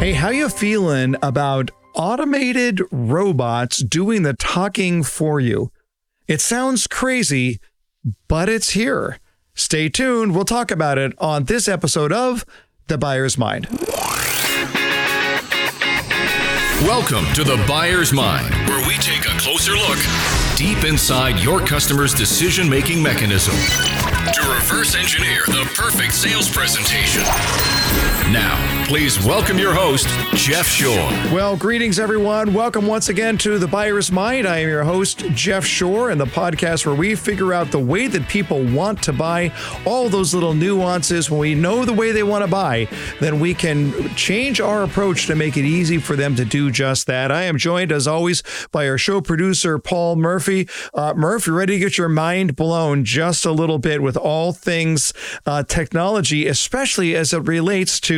Hey, how you feeling about automated robots doing the talking for you? It sounds crazy, but it's here. Stay tuned. We'll talk about it on this episode of The Buyer's Mind. Welcome to The Buyer's Mind, where we take a closer look deep inside your customer's decision-making mechanism to reverse engineer the perfect sales presentation. Now, please welcome your host, Jeff Shore. Well, greetings, everyone. Welcome once again to The Buyer's Mind. I am your host, Jeff Shore, and the podcast where we figure out the way that people want to buy, all those little nuances. When we know the way they want to buy, then we can change our approach to make it easy for them to do just that. I am joined, as always, by our show producer, Paul Murphy. Murph, you ready to get your mind blown just a little bit with all things technology, especially as it relates to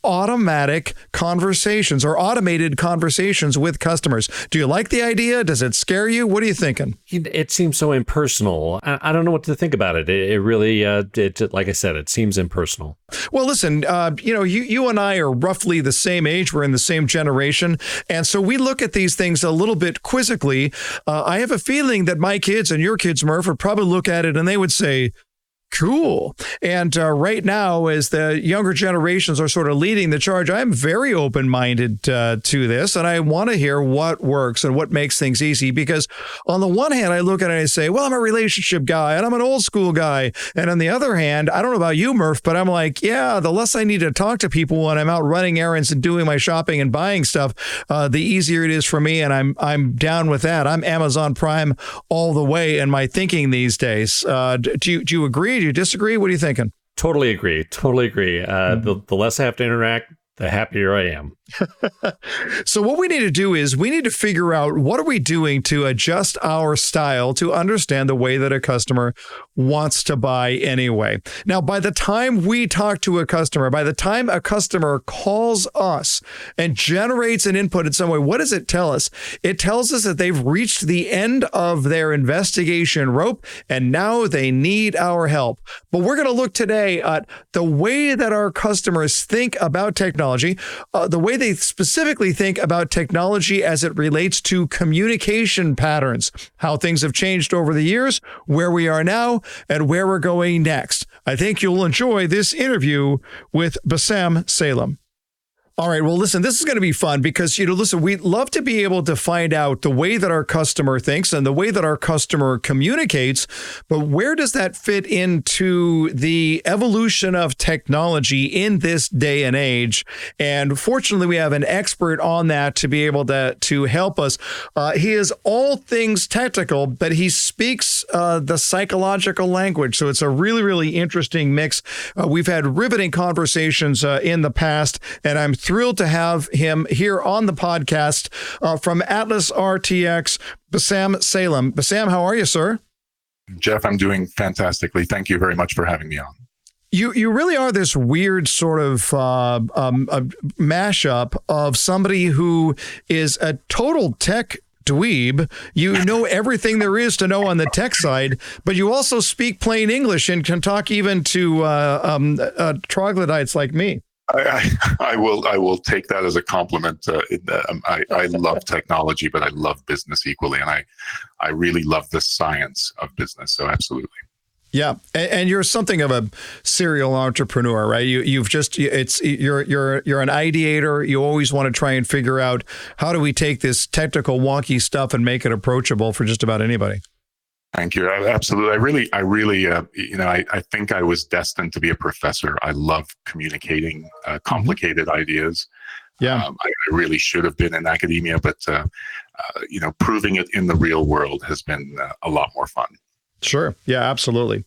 automatic conversations or automated conversations with customers. Do you like the idea? Does it scare you? What are you thinking? It seems so impersonal. I don't know what to think about it. It really, like I said, it seems impersonal. Well, listen, you and I are roughly the same age. We're in the same generation. And so we look at these things a little bit quizzically. I have a feeling that my kids and your kids, Murph, would probably look at it and they would say, cool. And right now, as the younger generations are sort of leading the charge, I'm very open-minded to this, and I want to hear what works and what makes things easy. Because on the one hand, I look at it and I say, well, I'm a relationship guy and I'm an old school guy. And on the other hand, I don't know about you, Murph, but I'm like, yeah, the less I need to talk to people when I'm out running errands and doing my shopping and buying stuff, the easier it is for me. And I'm down with that. I'm Amazon Prime all the way in my thinking these days. Do you agree? Do you disagree? What are you thinking? Totally agree. The less I have to interact, the happier I am. So what we need to do is we need to figure out what are we doing to adjust our style to understand the way that a customer wants to buy anyway. Now, by the time we talk to a customer, by the time a customer calls us and generates an input in some way, what does it tell us? It tells us that they've reached the end of their investigation rope and now they need our help. But we're going to look today at the way that our customers think about technology, the way they specifically think about technology as it relates to communication patterns, how things have changed over the years, where we are now, and where we're going next. I think you'll enjoy this interview with Bassam Salem. All right. Well, listen, this is going to be fun because, we'd love to be able to find out the way that our customer thinks and the way that our customer communicates. But where does that fit into the evolution of technology in this day and age? And fortunately, we have an expert on that to be able to help us. He is all things technical, but he speaks the psychological language. So it's a really, really interesting mix. We've had riveting conversations in the past, and I'm thrilled to have him here on the podcast from AtlasRTX, Bassam Salem. Bassam, how are you, sir? Jeff, I'm doing fantastically. Thank you very much for having me on. You really are this weird sort of a mashup of somebody who is a total tech dweeb. You know everything there is to know on the tech side, but you also speak plain English and can talk even to troglodytes like me. I will take that as a compliment. I love technology, but I love business equally, and I really love the science of business. So absolutely. Yeah, and you're something of a serial entrepreneur, right? You're an ideator. You always want to try and figure out how do we take this technical wonky stuff and make it approachable for just about anybody. Thank you. Absolutely. I really, I think I was destined to be a professor. I love communicating complicated ideas. Yeah. I really should have been in academia, but, proving it in the real world has been a lot more fun. Sure. Yeah, absolutely.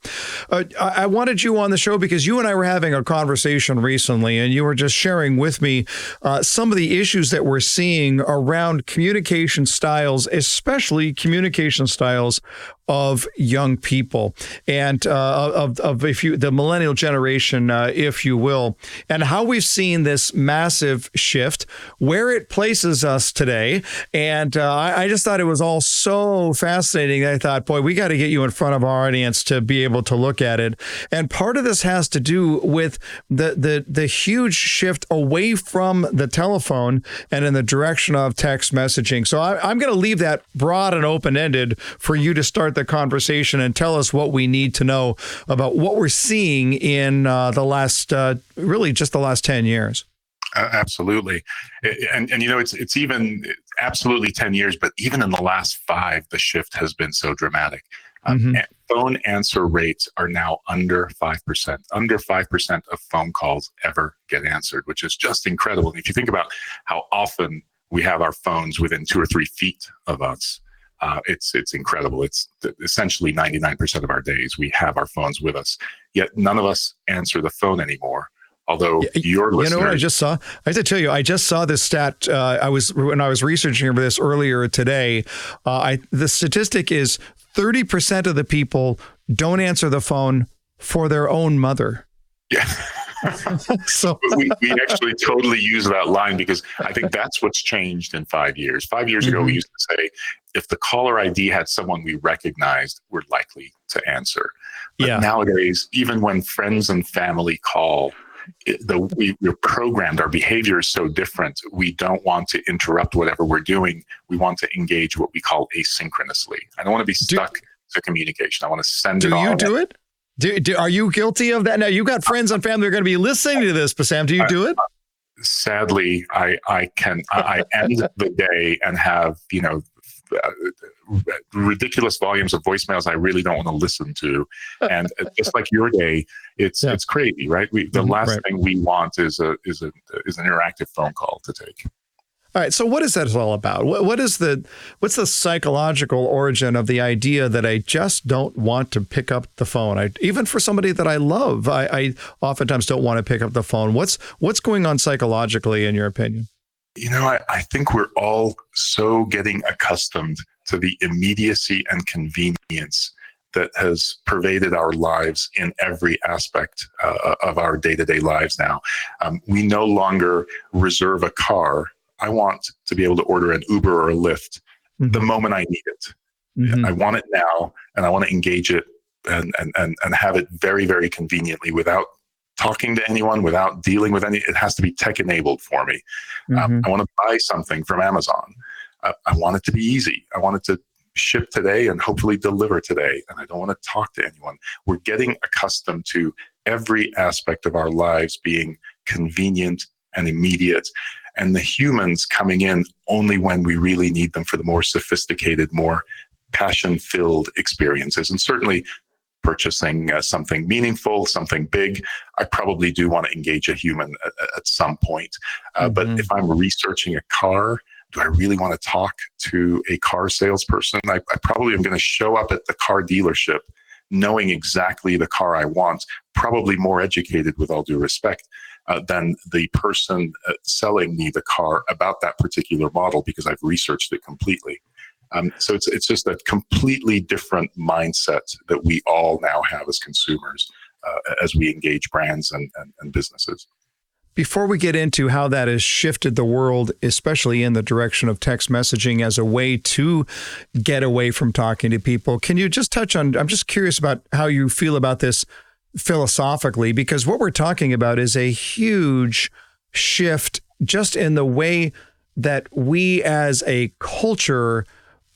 I wanted you on the show because you and I were having a conversation recently, and you were just sharing with me some of the issues that we're seeing around communication styles, especially communication styles of young people and of the millennial generation, if you will, and how we've seen this massive shift, where it places us today. And I just thought it was all so fascinating. I thought, boy, we got to get you in front of our audience to be able to look at it. And part of this has to do with the huge shift away from the telephone and in the direction of text messaging. So I'm going to leave that broad and open-ended for you to start the conversation and tell us what we need to know about what we're seeing in the last, really just the last 10 years. Absolutely. And it's even absolutely 10 years, but even in the last 5, the shift has been so dramatic. Phone answer rates are now under 5%. Under 5% of phone calls ever get answered, which is just incredible. And if you think about how often we have our phones within 2 or 3 feet of us, it's incredible. It's essentially 99% of our days we have our phones with us, yet none of us answer the phone anymore. Although your listeners, you know what I just saw? I have to tell you, I just saw this stat. When I was researching this earlier today. The statistic is 30% of the people don't answer the phone for their own mother. Yeah. So we actually totally use that line because I think that's what's changed in 5 years. 5 years ago, we used to say, if the caller ID had someone we recognized, we're likely to answer. But nowadays, even when friends and family call, we're programmed, our behavior is so different. We don't want to interrupt whatever we're doing. We want to engage what we call asynchronously. I don't want to be stuck to communication. I want to send it on. Do you do it? Are you guilty of that? Now, you've got friends and family who are going to be listening to this, Bassam. Do you do it? Sadly, I end the day and have, ridiculous volumes of voicemails I really don't want to listen to. And just like your day, it's crazy, right? The last thing we want is an interactive phone call to take. All right. So what is that all about? What's the psychological origin of the idea that I just don't want to pick up the phone? Even for somebody that I love, I oftentimes don't want to pick up the phone. What's going on psychologically, in your opinion? I think we're all so getting accustomed to the immediacy and convenience that has pervaded our lives in every aspect of our day-to-day lives now. We no longer reserve a car. I want to be able to order an Uber or a Lyft the moment I need it. I want it now, and I want to engage it and have it very, very conveniently without talking to anyone, without dealing with it has to be tech enabled for me. I want to buy something from Amazon. I want it to be easy. I want it to ship today and hopefully deliver today. And I don't want to talk to anyone. We're getting accustomed to every aspect of our lives being convenient and immediate, and the humans coming in only when we really need them for the more sophisticated, more passion-filled experiences. And certainly purchasing something meaningful, something big, I probably do want to engage a human at some point. But if I'm researching a car, do I really want to talk to a car salesperson? I probably am going to show up at the car dealership knowing exactly the car I want, probably more educated, with all due respect, than the person selling me the car about that particular model, because I've researched it completely. So it's just a completely different mindset that we all now have as consumers as we engage brands and businesses. Before we get into how that has shifted the world, especially in the direction of text messaging as a way to get away from talking to people, can you just touch on, I'm just curious about how you feel about this philosophically, because what we're talking about is a huge shift just in the way that we as a culture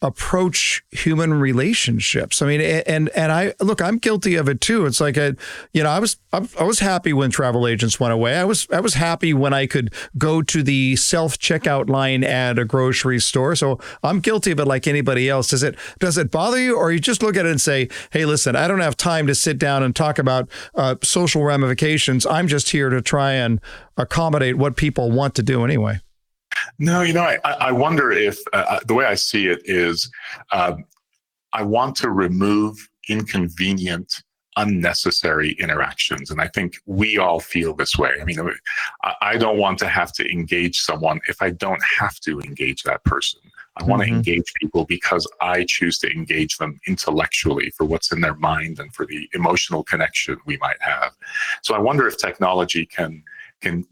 approach human relationships. I mean, and I look, I'm guilty of it too. It's like, I was happy when travel agents went away. I was happy when I could go to the self-checkout line at a grocery store. So I'm guilty of it like anybody else. Does it bother you, or you just look at it and say, hey, listen, I don't have time to sit down and talk about social ramifications. I'm just here to try and accommodate what people want to do anyway. No, I wonder if the way I see it is I want to remove inconvenient, unnecessary interactions. And I think we all feel this way. I mean, I don't want to have to engage someone if I don't have to engage that person. I want to engage people because I choose to engage them intellectually for what's in their mind and for the emotional connection we might have. So I wonder if technology can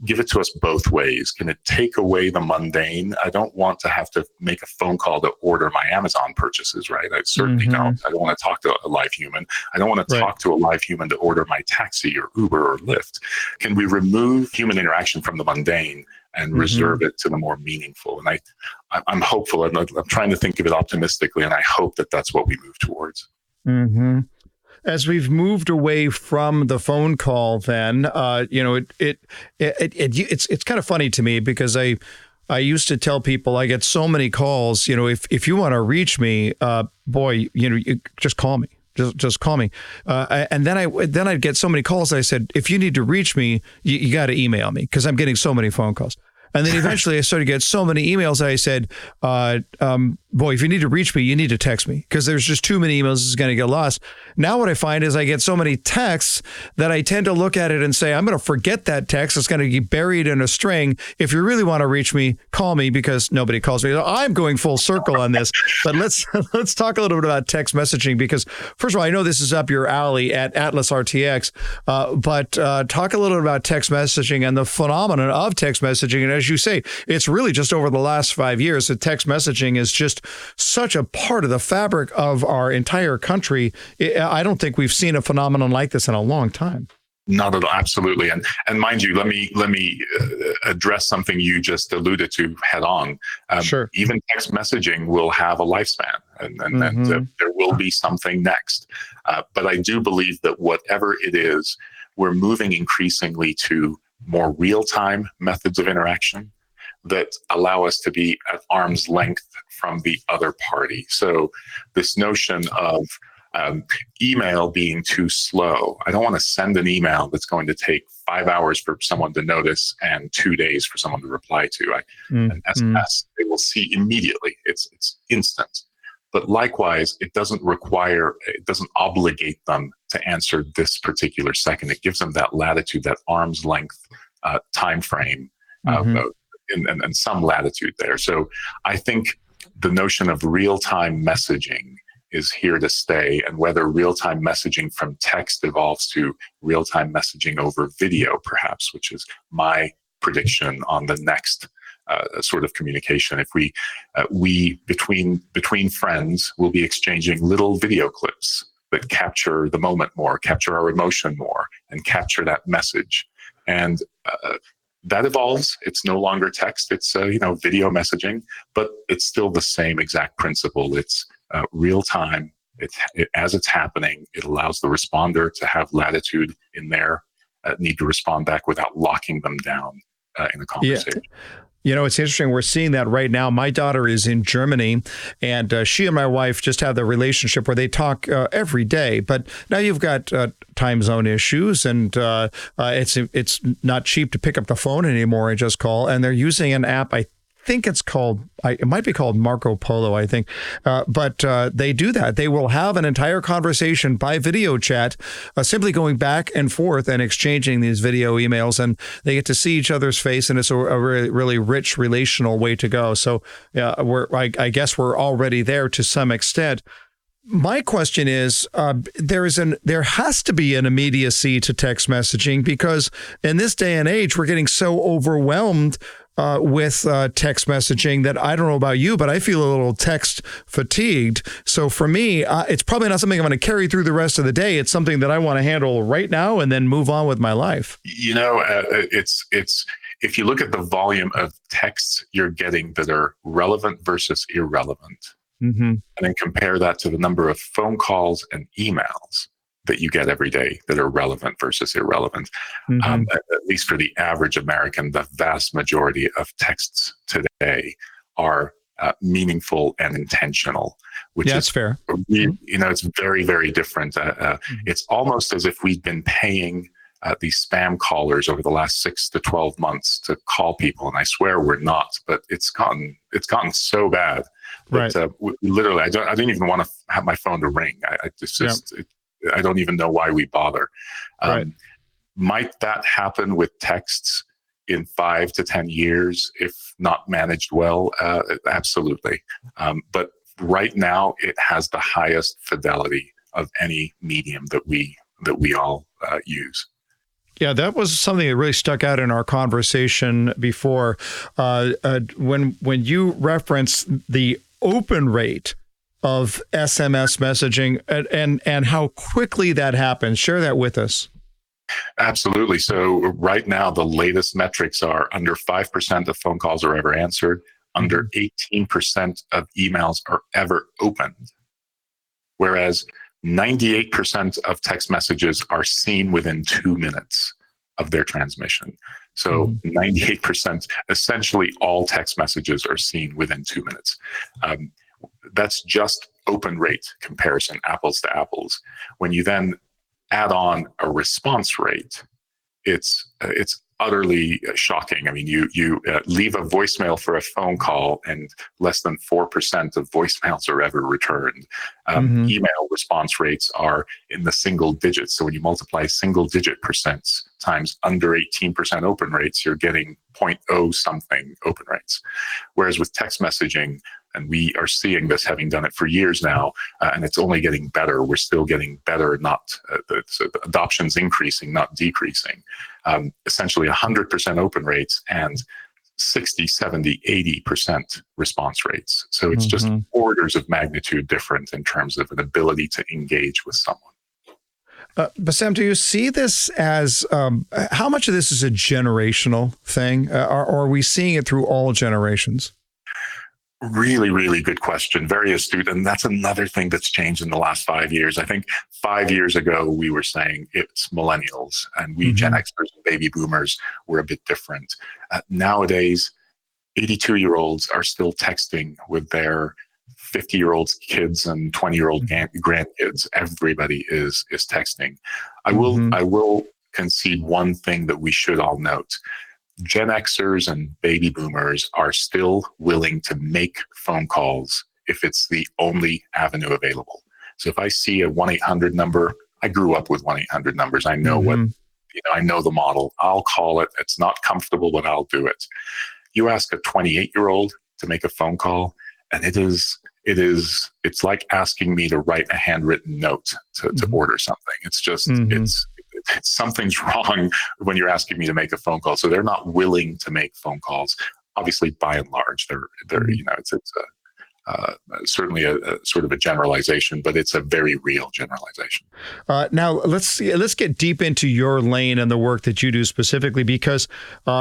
give it to us both ways. Can it take away the mundane? I don't want to have to make a phone call to order my Amazon purchases, right? I certainly don't. I don't want to talk to a live human. I don't want to talk to a live human to order my taxi or Uber or Lyft. Can we remove human interaction from the mundane and reserve it to the more meaningful? And I'm hopeful, and I'm trying to think of it optimistically, and I hope that that's what we move towards. As we've moved away from the phone call, then it's kind of funny to me because I used to tell people I get so many calls. If you want to reach me, you just call me. Just call me. And then I'd get so many calls. I said, if you need to reach me, you got to email me because I'm getting so many phone calls. And then eventually I started to get so many emails. I said, if you need to reach me, you need to text me because there's just too many emails. It's going to get lost. Now what I find is I get so many texts that I tend to look at it and say, I'm going to forget that text. It's going to get buried in a string. If you really want to reach me, call me because nobody calls me. I'm going full circle on this, but let's talk a little bit about text messaging because first of all, I know this is up your alley at AtlasRTX, but talk a little bit about text messaging and the phenomenon of text messaging. And as you say, it's really just over the last 5 years that text messaging is just such a part of the fabric of our entire country. I don't think we've seen a phenomenon like this in a long time. Not at all, absolutely. And mind you, let me address something you just alluded to head on. Sure. Even text messaging will have a lifespan, and there will be something next. But I do believe that whatever it is, we're moving increasingly to more real-time methods of interaction that allow us to be at arm's length from the other party. So this notion of email being too slow. I don't want to send an email that's going to take 5 hours for someone to notice and 2 days for someone to reply to. An SMS, they will see immediately. It's instant. But likewise, it doesn't obligate them to answer this particular second. It gives them that latitude, that arm's length time frame, and some latitude there. So I think the notion of real-time messaging is here to stay, and whether real-time messaging from text evolves to real-time messaging over video, perhaps, which is my prediction on the next sort of communication. If we between friends will be exchanging little video clips that capture the moment more, capture our emotion more, and capture that message. And that evolves. It's no longer text. It's video messaging, but it's still the same exact principle. It's real time. As it's happening, it allows the responder to have latitude in their need to respond back without locking them down in a conversation. Yeah. It's interesting. We're seeing that right now. My daughter is in Germany, and she and my wife just have the relationship where they talk every day. But now you've got time zone issues, and it's not cheap to pick up the phone anymore and just call. And they're using an app. I think it's called, it might be called Marco Polo, I think. But they do that. They will have an entire conversation by video chat, simply going back and forth and exchanging these video emails, and they get to see each other's face, and it's a really, really rich relational way to go. So I guess we're already there to some extent. My question is, there has to be an immediacy to text messaging, because in this day and age, we're getting so overwhelmed with text messaging that I don't know about you, but I feel a little text fatigued. So for me, it's probably not something I'm going to carry through the rest of the day. It's something that I want to handle right now and then move on with my life. It's if you look at the volume of texts you're getting that are relevant versus irrelevant, and then compare that to the number of phone calls and emails that you get every day that are relevant versus irrelevant. At least for the average American, the vast majority of texts today are meaningful and intentional, which is fair. It's very, very different. It's almost as if we've been paying these spam callers over the last 6 to 12 months to call people, and I swear we're not, but it's gotten so bad that literally I don't even want to have my phone to ring. I don't even know why we bother. Might that happen with texts? in 5 to 10 years, if not managed well? Absolutely. But right now, it has the highest fidelity of any medium that we all use. Yeah, that was something that really stuck out in our conversation before. When you referenced the open rate of SMS messaging and how quickly that happens, share that with us. Absolutely. So right now, the latest metrics are under 5% of phone calls are ever answered, under 18% of emails are ever opened, whereas 98% of text messages are seen within 2 minutes of their transmission. So 98%, essentially all text messages are seen within 2 minutes. That's just open rate comparison, apples to apples. When you then add on a response rate, it's utterly shocking. I mean, you leave a voicemail for a phone call, and less than 4% of voicemails are ever returned. Email response rates are in the single digits. So when you multiply single digit percents times under 18% open rates, you're getting 0.0 something open rates. Whereas with text messaging, and we are seeing this, having done it for years now, and it's only getting better. We're still getting better, so the adoption's increasing, not decreasing. Essentially 100% open rates and 60, 70, 80% response rates. So it's just orders of magnitude different in terms of an ability to engage with someone. Bassam, do you see this as, how much of this is a generational thing? Or are we seeing it through all generations? Really, really good question. Very astute. And that's another thing that's changed in the last 5 years. I think 5 years ago, we were saying it's millennials, and we Gen Xers and baby boomers were a bit different. Nowadays, 82-year-olds are still texting with their 50-year-old kids and 20-year-old grandkids. Everybody is texting. I will concede one thing that we should all note. Gen Xers and baby boomers are still willing to make phone calls if it's the only avenue available. So if I see a 1-800 number, I grew up with 1-800 numbers. I know I know the model. I'll call it. It's not comfortable, but I'll do it. You ask a 28-year-old to make a phone call, and it's like asking me to write a handwritten note to order something. It's just, something's wrong when you're asking me to make a phone call. So they're not willing to make phone calls. Obviously, by and large, they're it's certainly a sort of a generalization, but it's a very real generalization. Now let's get deep into your lane and the work that you do specifically, because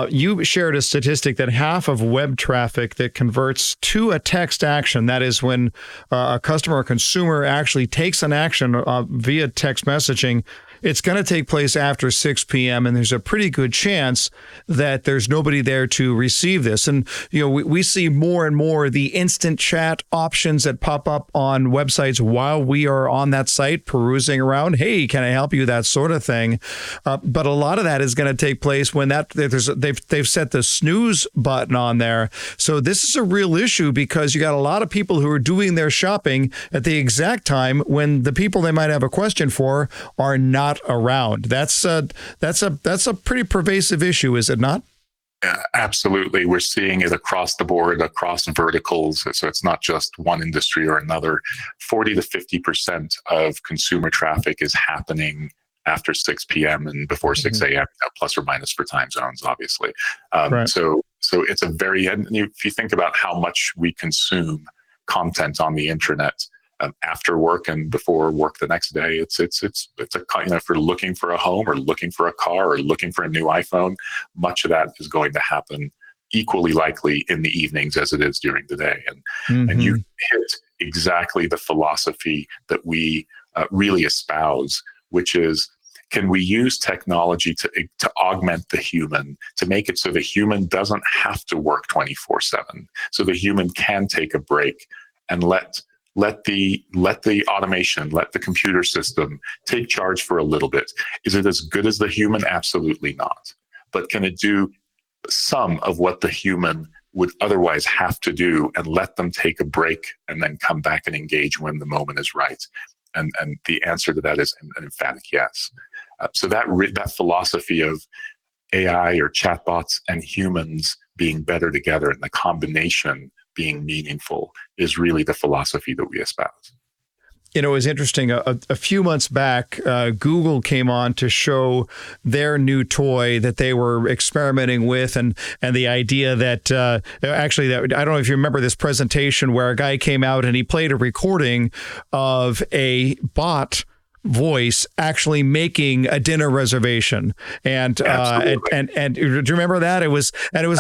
you shared a statistic that half of web traffic that converts to a text action, that is when a customer or consumer actually takes an action via text messaging, it's going to take place after 6 p.m. and there's a pretty good chance that there's nobody there to receive this. And we see more and more the instant chat options that pop up on websites while we are on that site perusing around. Hey, can I help you? That sort of thing. But a lot of that is going to take place when they've set the snooze button on there. So this is a real issue because you got a lot of people who are doing their shopping at the exact time when the people they might have a question for are not around. That's a pretty pervasive issue, is it not? Yeah, absolutely. We're seeing it across the board, across verticals. So it's not just one industry or another. 40 to 50% of consumer traffic is happening after 6 p.m. and before 6 a.m., plus or minus for time zones, obviously. Right. So it's and if you think about how much we consume content on the internet, after work and before work the next day, it's if you're looking for a home or looking for a car or looking for a new iPhone, much of that is going to happen equally likely in the evenings as it is during the day. And you hit exactly the philosophy that we really espouse, which is, can we use technology to augment the human, to make it so the human doesn't have to work 24/7, so the human can take a break and let the automation, let the computer system take charge for a little bit. Is it as good as the human? Absolutely not. But can it do some of what the human would otherwise have to do and let them take a break and then come back and engage when the moment is right? And the answer to that is an emphatic yes. So that philosophy of AI or chatbots and humans being better together, and the combination being meaningful is really the philosophy that we espouse. It was interesting. A few months back, Google came on to show their new toy that they were experimenting with, and the idea that actually, I don't know if you remember this presentation where a guy came out and he played a recording of a bot voice actually making a dinner reservation, and do you remember that? It was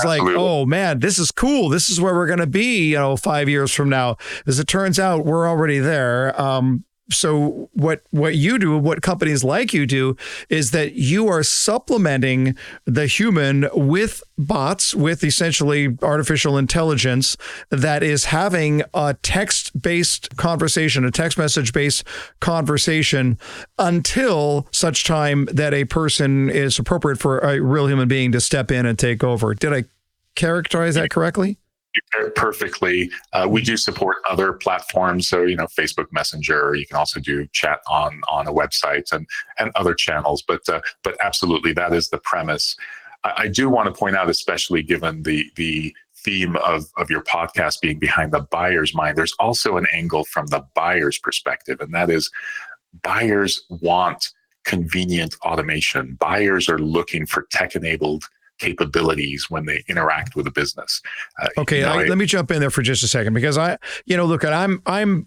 like, oh man, this is cool. This is where we're going to be, 5 years from now. As it turns out, we're already there. So what you do, what companies like you do, is that you are supplementing the human with bots, with essentially artificial intelligence that is having a text-based conversation, a text message-based conversation, until such time that a person is appropriate for a real human being to step in and take over. Did I characterize that correctly? Perfectly. We do support other platforms, so Facebook Messenger. You can also do chat on a website and other channels. But absolutely, that is the premise. I do want to point out, especially given the theme of your podcast being behind the buyer's mind, there's also an angle from the buyer's perspective, and that is buyers want convenient automation. Buyers are looking for tech-enabled capabilities when they interact with a business. Okay, let me jump in there for just a second, because look, I'm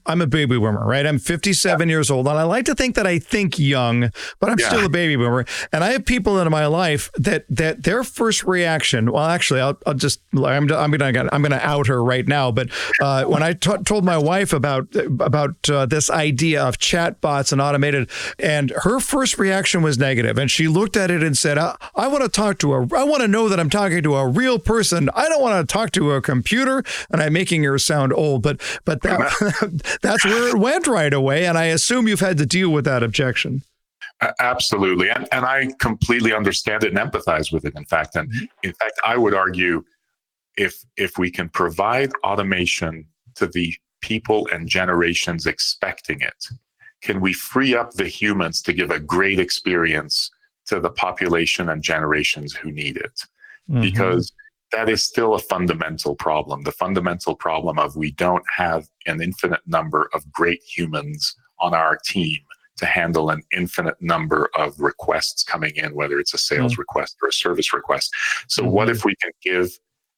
a baby boomer, right? I'm 57 years old, and I like to think that I think young, but I'm still a baby boomer. And I have people in my life that their first reaction, well, actually, I'm going to out her right now. But when I told my wife about this idea of chat bots and automated, and her first reaction was negative, and she looked at it and said, I want to talk to I want to know that I'm talking to a real person. I don't want to talk to a computer. And I'm making her sound old, but that's where it went right away. And I assume you've had to deal with that objection. Absolutely. And I completely understand it and empathize with it. In fact, I would argue if we can provide automation to the people and generations expecting it, can we free up the humans to give a great experience to the population and generations who need it? Because that is still a fundamental problem. The fundamental problem of we don't have an infinite number of great humans on our team to handle an infinite number of requests coming in, whether it's a sales request or a service request. So what if we can give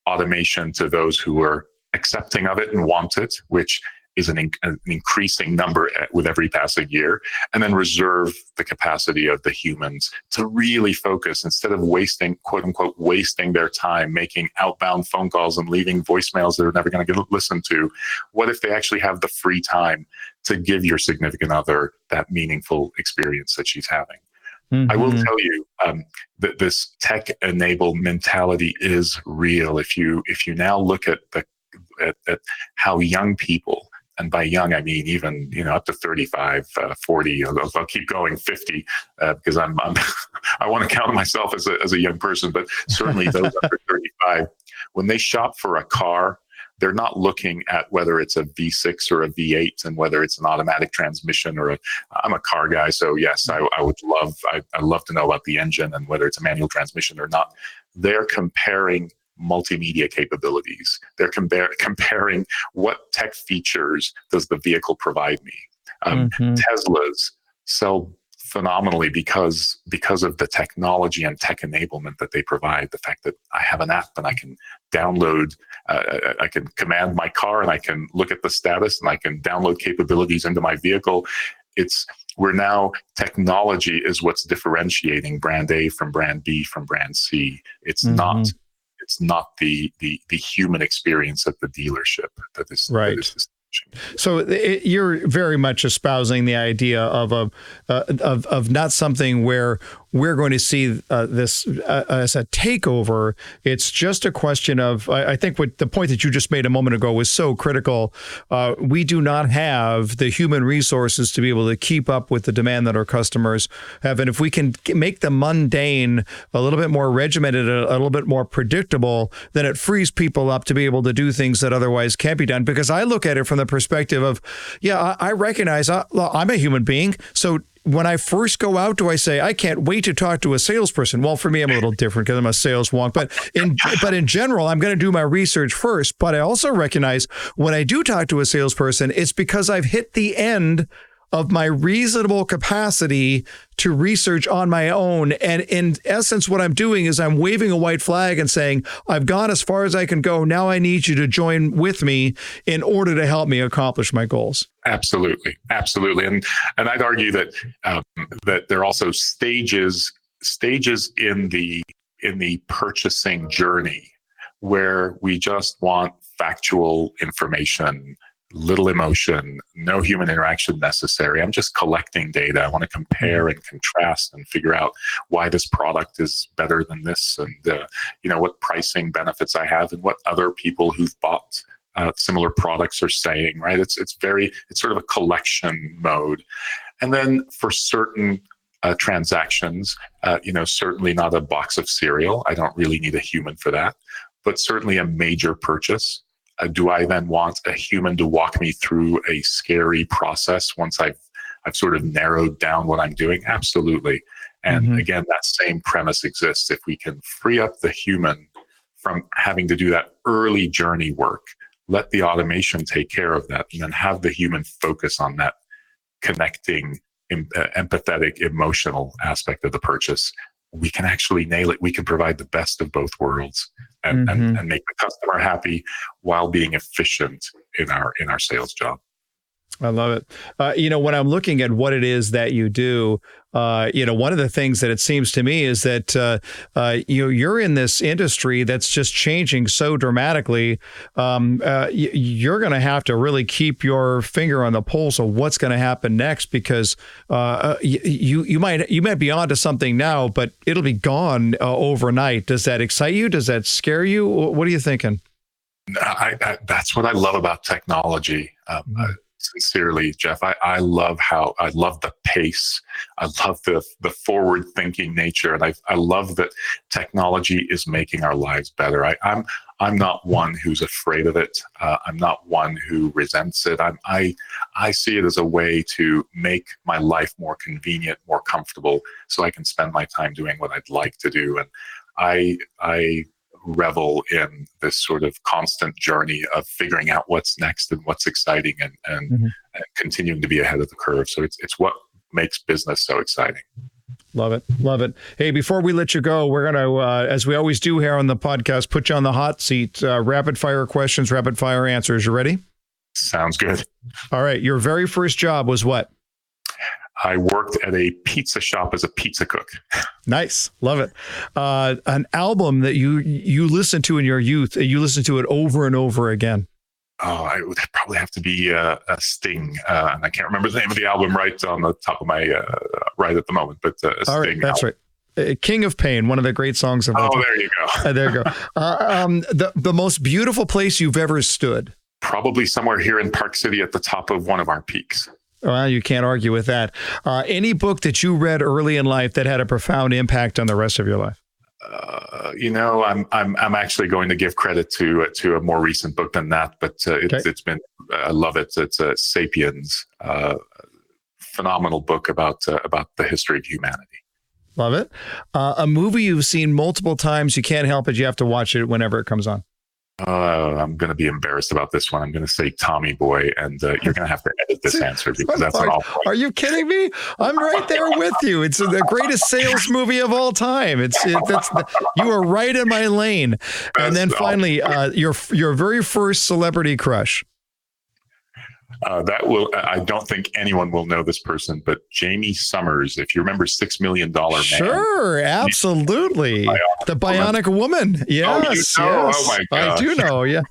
automation to those who are accepting of it and want it, which is an increasing number with every passing year, and then reserve the capacity of the humans to really focus, instead of wasting, quote unquote, wasting their time making outbound phone calls and leaving voicemails that are never going to get listened to. What if they actually have the free time to give your significant other that meaningful experience that she's having? I will tell you that this tech-enabled mentality is real. If you now look at how young people, and by young, I mean even up to 35, 40. I'll keep going, 50, because I want to count myself as a young person. But certainly those under 35, when they shop for a car, they're not looking at whether it's a V6 or a V8 and whether it's an automatic transmission or I'm a car guy, so yes, I love to know about the engine and whether it's a manual transmission or not. They're comparing multimedia capabilities. They're comparing what tech features does the vehicle provide me. Teslas sell phenomenally because of the technology and tech enablement that they provide. The fact that I have an app and I can download, I can command my car and I can look at the status and I can download capabilities into my vehicle. Technology is what's differentiating brand A from brand B from brand C. It's not the human experience at the dealership that is right. That is so you're very much espousing the idea of not something where we're going to see this as a takeover. It's just a question of, I think what the point that you just made a moment ago was so critical. We do not have the human resources to be able to keep up with the demand that our customers have. And if we can make the mundane a little bit more regimented, a little bit more predictable, then it frees people up to be able to do things that otherwise can't be done. Because I look at it from the perspective of, I recognize I'm a human being. So when I first go out, do I say, I can't wait to talk to a salesperson? Well, for me, I'm a little different because I'm a sales wonk, but in general, I'm going to do my research first. But I also recognize when I do talk to a salesperson, it's because I've hit the end of my reasonable capacity to research on my own. And in essence, what I'm doing is I'm waving a white flag and saying, I've gone as far as I can go. Now I need you to join with me in order to help me accomplish my goals. Absolutely. Absolutely. And I'd argue that that there are also stages in the purchasing journey where we just want factual information, little emotion, no human interaction necessary. I'm just collecting data. I want to compare and contrast and figure out why this product is better than this, and what pricing benefits I have, and what other people who've bought similar products are saying. Right? It's sort of a collection mode, and then for certain transactions, certainly not a box of cereal. I don't really need a human for that, but certainly a major purchase. Do I then want a human to walk me through a scary process once I've sort of narrowed down what I'm doing? Absolutely. And again, that same premise exists. If we can free up the human from having to do that early journey work, let the automation take care of that, and then have the human focus on that connecting, empathetic, emotional aspect of the purchase, we can actually nail it. We can provide the best of both worlds and make the customer happy while being efficient in our sales job. I love it. When I'm looking at what it is that you do, one of the things that it seems to me is that, you're in this industry that's just changing so dramatically. You're going to have to really keep your finger on the pulse of what's going to happen next, because you might be onto something now, but it'll be gone overnight. Does that excite you? Does that scare you? What are you thinking? That's what I love about technology. Sincerely, Jeff, I love the pace. I love the forward thinking nature. And I love that technology is making our lives better. I'm not one who's afraid of it. I'm not one who resents it. I see it as a way to make my life more convenient, more comfortable, so I can spend my time doing what I'd like to do. And I revel in this sort of constant journey of figuring out what's next and what's exciting, and continuing to be ahead of the curve. So it's what makes business so exciting. Love it. Love it. Hey, before we let you go, we're going to, as we always do here on the podcast, put you on the hot seat. Rapid fire questions, rapid fire answers. You ready? Sounds good. All right. Your very first job was what? I worked at a pizza shop as a pizza cook. Nice. Love it. An album that you listened to in your youth, you listened to it over and over again. Oh, it would probably have to be a Sting. And I can't remember the name of the album right on the top of my, right at the moment, but a Sting. All right, that's album. Right. King of Pain, one of the great songs of all time. There you go. There you go. The most beautiful place you've ever stood? Probably somewhere here in Park City at the top of one of our peaks. Well, you can't argue with that. Any book that you read early in life that had a profound impact on the rest of your life? I'm actually going to give credit to a more recent book than that, but it's been, I love it. It's Sapiens, phenomenal book about the history of humanity. Love it. A movie you've seen multiple times, you can't help it. You have to watch it whenever it comes on. I'm going to be embarrassed about this one. I'm going to say Tommy Boy, and you're going to have to edit this answer because that's an awful. Are you kidding me? I'm right there with you. It's the greatest sales movie of all time. You are right in my lane. And then finally, your very first celebrity crush. I don't think anyone will know this person, but Jamie Summers, if you remember $6 Million Man. Sure, absolutely. The Bionic Woman. Yes, oh, yes. Oh my gosh. I do know, yeah.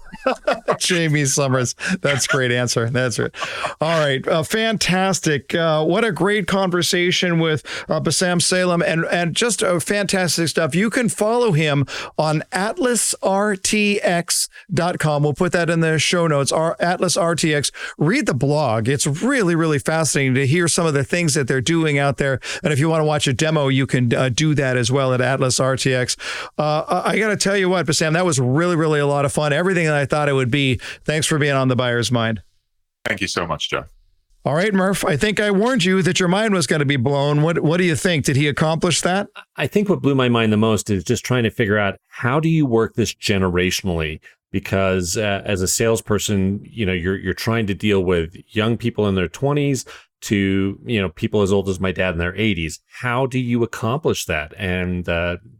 Jamie Summers. That's a great answer. That's it. All right. Fantastic. What a great conversation with Bassam Salem, and just fantastic stuff. You can follow him on AtlasRTX.com. We'll put that in the show notes. AtlasRTX. Read the blog. It's really, really fascinating to hear some of the things that they're doing out there. And if you want to watch a demo, you can do that as well at AtlasRTX. I got to tell you what, Bassam, that was really, really a lot of fun. Everything that I thought it would be. Thanks for being on The Buyer's Mind. Thank you so much, Jeff. All right, Murph, I think I warned you that your mind was going to be blown. What do you think? Did he accomplish that? I think what blew my mind the most is just trying to figure out, how do you work this generationally? Because as a salesperson, you're trying to deal with young people in their 20s to, people as old as my dad in their 80s. How do you accomplish that? And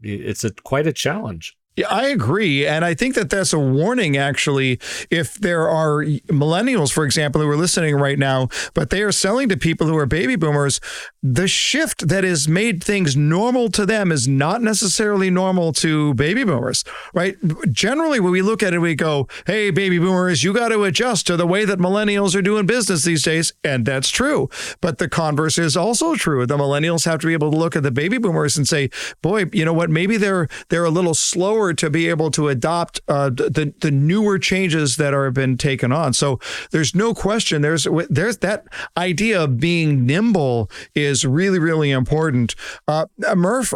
it's quite a challenge. Yeah, I agree. And I think that that's a warning, actually, if there are millennials, for example, who are listening right now, but they are selling to people who are baby boomers. The shift that has made things normal to them is not necessarily normal to baby boomers, right? Generally, when we look at it, we go, hey, baby boomers, you got to adjust to the way that millennials are doing business these days. And that's true. But the converse is also true. The millennials have to be able to look at the baby boomers and say, boy, you know what? Maybe they're a little slower to be able to adopt the newer changes that are been taken on. So there's no question. There's that idea of being nimble is really, really important. Murph,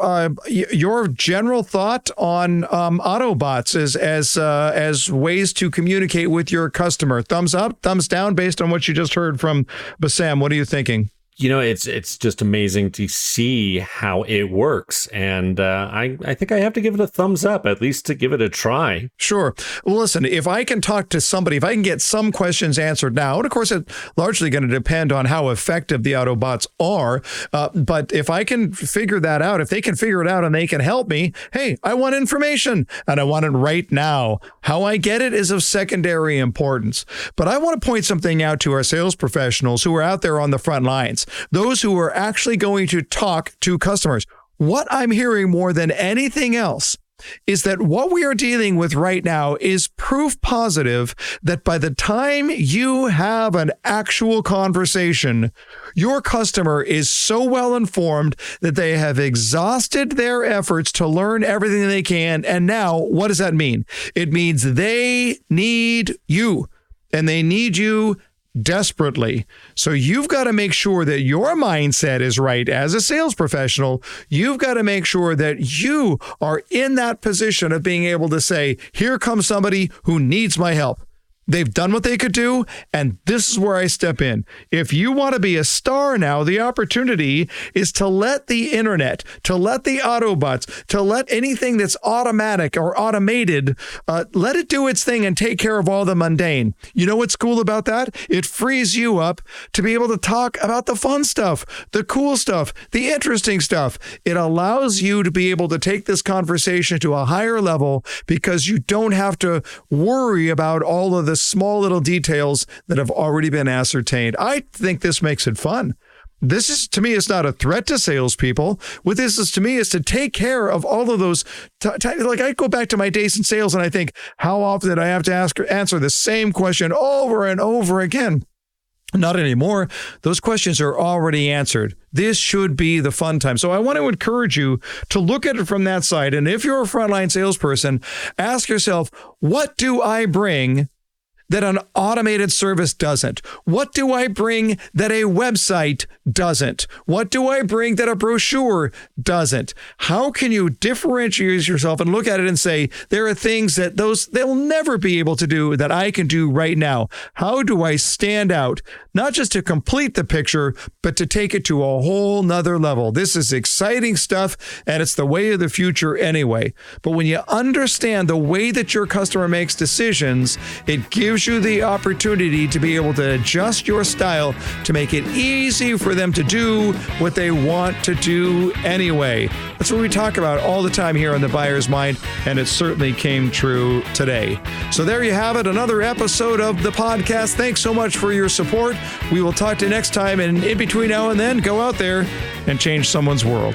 your general thought on Autobots as ways to communicate with your customer. Thumbs up, thumbs down, based on what you just heard from Bassam. What are you thinking? It's just amazing to see how it works. And I think I have to give it a thumbs up, at least to give it a try. Sure. Well, listen, if I can talk to somebody, if I can get some questions answered now, and of course, it's largely going to depend on how effective the Autobots are. But if I can figure that out, if they can figure it out and they can help me, hey, I want information and I want it right now. How I get it is of secondary importance. But I want to point something out to our sales professionals who are out there on the front lines. Those who are actually going to talk to customers. What I'm hearing more than anything else is that what we are dealing with right now is proof positive that by the time you have an actual conversation, your customer is so well informed that they have exhausted their efforts to learn everything they can. And now, what does that mean? It means they need you, and they need you desperately. So you've got to make sure that your mindset is right as a sales professional. You've got to make sure that you are in that position of being able to say, here comes somebody who needs my help. They've done what they could do, and this is where I step in. If you want to be a star now, the opportunity is to let the internet, to let the Autobots, to let anything that's automatic or automated, let it do its thing and take care of all the mundane. You know what's cool about that? It frees you up to be able to talk about the fun stuff, the cool stuff, the interesting stuff. It allows you to be able to take this conversation to a higher level because you don't have to worry about all of the small little details that have already been ascertained. I think this makes it fun. This is, to me, it's not a threat to salespeople. What this is to me is to take care of all of those. Like I go back to my days in sales and I think, how often did I have to answer the same question over and over again? Not anymore. Those questions are already answered. This should be the fun time. So I want to encourage you to look at it from that side. And if you're a frontline salesperson, ask yourself, what do I bring that an automated service doesn't? What do I bring that a website doesn't? What do I bring that a brochure doesn't? How can you differentiate yourself and look at it and say, there are things that they'll never be able to do that I can do right now? How do I stand out? Not just to complete the picture, but to take it to a whole nother level. This is exciting stuff, and it's the way of the future anyway. But when you understand the way that your customer makes decisions, it gives you the opportunity to be able to adjust your style to make it easy for them to do what they want to do anyway. That's what we talk about all the time here on The Buyer's Mind, and it certainly came true today. So there you have it, another episode of the podcast. Thanks so much for your support. We will talk to you next time, and in between now and then, go out there and change someone's world.